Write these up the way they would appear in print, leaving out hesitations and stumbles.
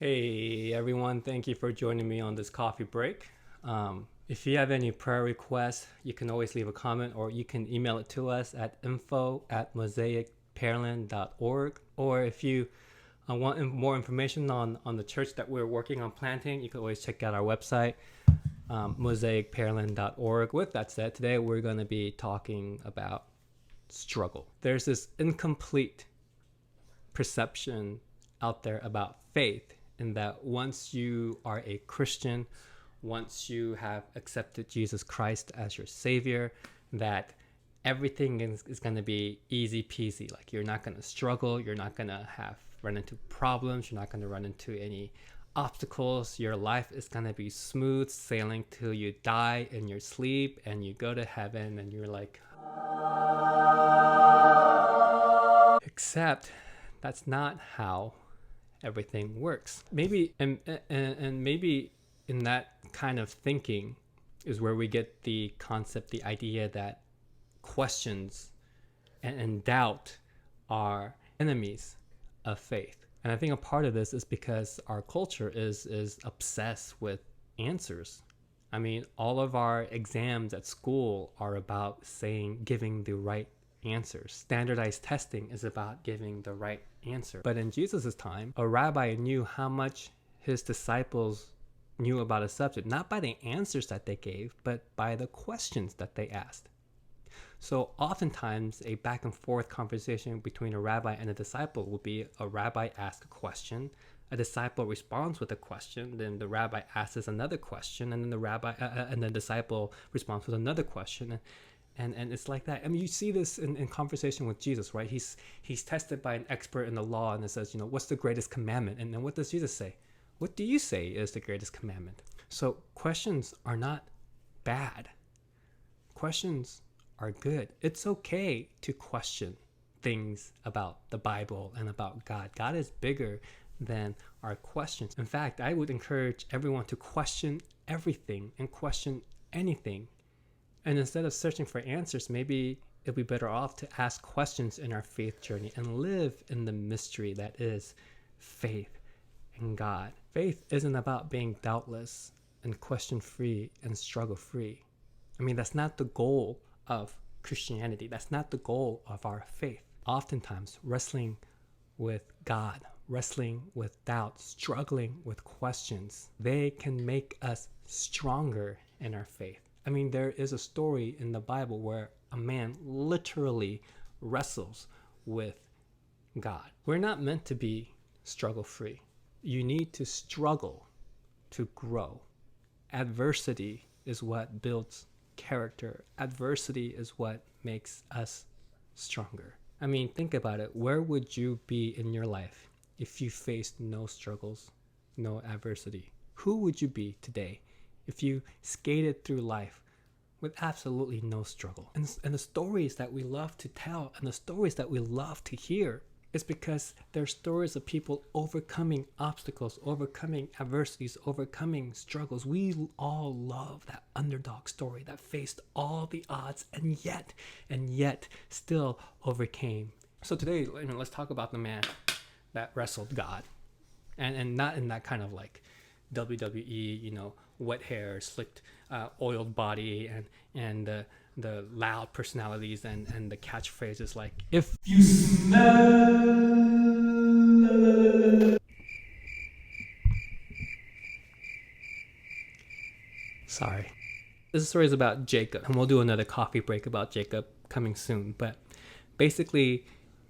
Hey everyone, thank you for joining me on this coffee break. If you have any prayer requests, you can always leave a comment or you can email it to us at info@mosaicpearland.org. Or if you want more information on the church that we're working on planting, you can always check out our website, mosaicpearland.org. With that said, today we're going to be talking about struggle. There's this incomplete perception out there about faith, in that once you are a Christian, once you have accepted Jesus Christ as your Savior, that everything is going to be easy peasy. Like, you're not going to struggle, you're not going to run into problems, you're not going to run into any obstacles. Your life is going to be smooth sailing till you die in your sleep and you go to heaven and you're like, except that's not how everything works. Maybe and maybe in that kind of thinking is where we get the concept, the idea that questions and doubt are enemies of faith. And I think a part of this is because our culture is obsessed with answers. I mean, all of our exams at school are about giving the right answers. Standardized testing is about giving the right answer. But in Jesus' time, a rabbi knew how much his disciples knew about a subject, not by the answers that they gave, but by the questions that they asked. So oftentimes a back and forth conversation between a rabbi and a disciple will be a rabbi asks a question, a disciple responds with a question, then the rabbi asks another question, and then the disciple responds with another question. And it's like that. I mean, you see this in conversation with Jesus, right? He's tested by an expert in the law, and it says, what's the greatest commandment? And then what does Jesus say? What do you say is the greatest commandment? So questions are not bad. Questions are good. It's okay to question things about the Bible and about God. God is bigger than our questions. In fact, I would encourage everyone to question everything and question anything. And instead of searching for answers, maybe it'd be better off to ask questions in our faith journey and live in the mystery that is faith in God. Faith isn't about being doubtless and question-free and struggle-free. I mean, that's not the goal of Christianity. That's not the goal of our faith. Oftentimes, wrestling with God, wrestling with doubt, struggling with questions, they can make us stronger in our faith. I mean, there is a story in the Bible where a man literally wrestles with God. We're not meant to be struggle-free. You need to struggle to grow. Adversity is what builds character. Adversity is what makes us stronger. I mean, think about it. Where would you be in your life if you faced no struggles, no adversity? Who would you be today if you skated through life with absolutely no struggle? And the stories that we love to tell and the stories that we love to hear is because they're stories of people overcoming obstacles, overcoming adversities, overcoming struggles. We all love that underdog story that faced all the odds and yet still overcame. So today, let's talk about the man that wrestled God, and not in that kind of like WWE, wet hair, slicked, oiled body, and the loud personalities and the catchphrases like, if you smell. Sorry. This story is about Jacob, and we'll do another coffee break about Jacob coming soon. But basically,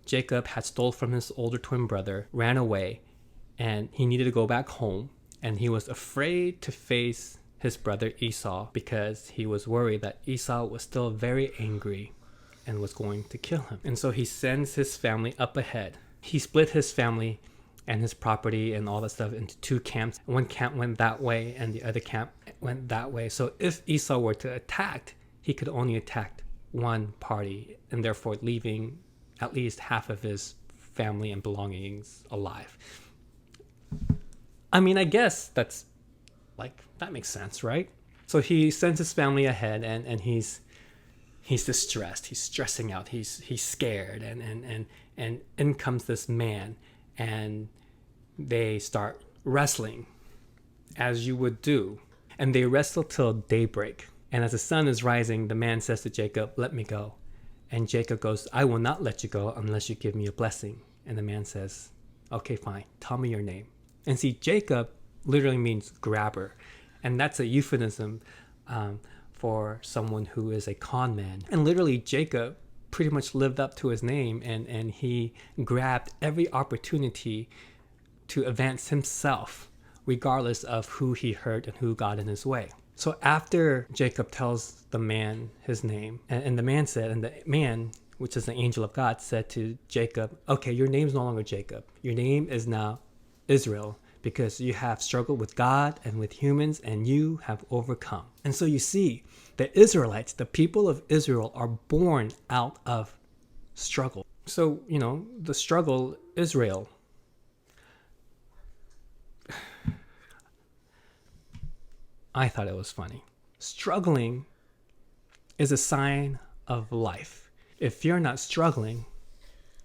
Jacob had stole from his older twin brother, ran away, and he needed to go back home. And he was afraid to face his brother Esau because he was worried that Esau was still very angry and was going to kill him. And so he sends his family up ahead. He split his family and his property and all that stuff into two camps. One camp went that way and the other camp went that way. So if Esau were to attack, he could only attack one party, and therefore leaving at least half of his family and belongings alive. I mean, I guess that makes sense, right? So he sends his family ahead, and he's distressed, he's stressing out, he's scared, and in comes this man, and they start wrestling, as you would do. And they wrestle till daybreak. And as the sun is rising, the man says to Jacob, "Let me go." And Jacob goes, "I will not let you go unless you give me a blessing." And the man says, "Okay, fine. Tell me your name." And see, Jacob literally means grabber. And that's a euphemism for someone who is a con man. And literally, Jacob pretty much lived up to his name, and he grabbed every opportunity to advance himself, regardless of who he hurt and who got in his way. So after Jacob tells the man his name, and the man, which is the angel of God, said to Jacob, "Okay, your name's no longer Jacob. Your name is now Israel, because you have struggled with God and with humans, and you have overcome." And so you see, the Israelites, the people of Israel, are born out of struggle. So, the struggle, Israel. I thought it was funny. Struggling is a sign of life. If you're not struggling,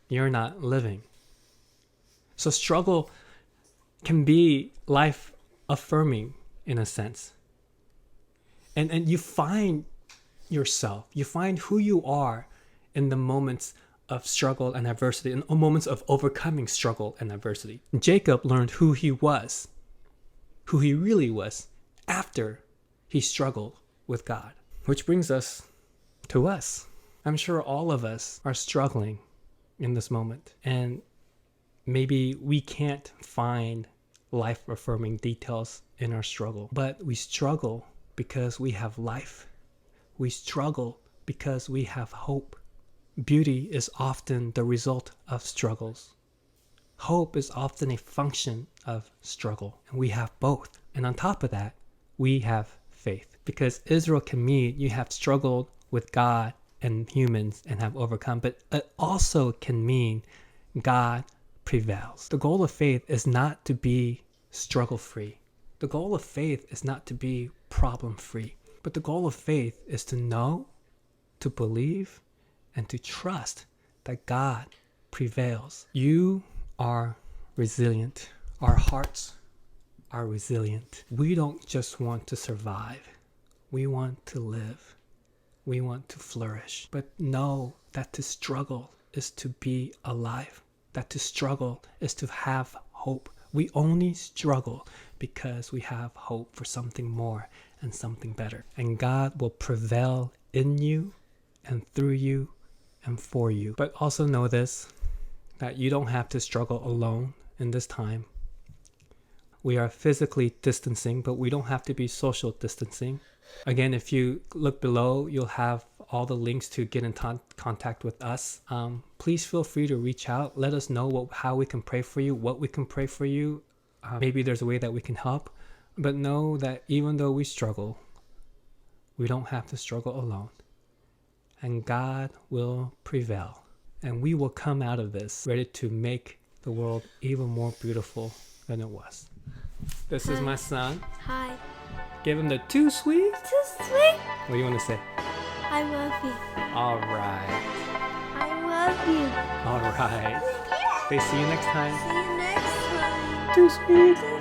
you're not living. So struggle can be life affirming in a sense. And you find yourself, you find who you are in the moments of struggle and adversity, in moments of overcoming struggle and adversity. Jacob learned who he was, who he really was, after he struggled with God. Which brings us to us. I'm sure all of us are struggling in this moment. And maybe we can't find life-affirming details in our struggle. But we struggle because we have life. We struggle because we have hope. Beauty is often the result of struggles. Hope is often a function of struggle. And we have both. And on top of that, we have faith. Because Israel can mean you have struggled with God and humans and have overcome. But it also can mean God prevails. The goal of faith is not to be struggle-free. The goal of faith is not to be problem-free. But the goal of faith is to know, to believe, and to trust that God prevails. You are resilient. Our hearts are resilient. We don't just want to survive. We want to live. We want to flourish. But know that to struggle is to be alive. That to struggle is to have hope. We only struggle because we have hope for something more and something better. And God will prevail in you and through you and for you. But also know this, that you don't have to struggle alone in this time. We are physically distancing, but we don't have to be social distancing. Again, if you look below, you'll have all the links to get in contact with us. Please feel free to reach out. Let us know how we can pray for you, what we can pray for you. Maybe there's a way that we can help. But know that even though we struggle, we don't have to struggle alone. And God will prevail. And we will come out of this ready to make the world even more beautiful than it was. This is my son. Hi. Give him the too sweet. Too sweet? What do you want to say? I love you. All right. I love you. All right. They see you next time. See you next time. Too sweet.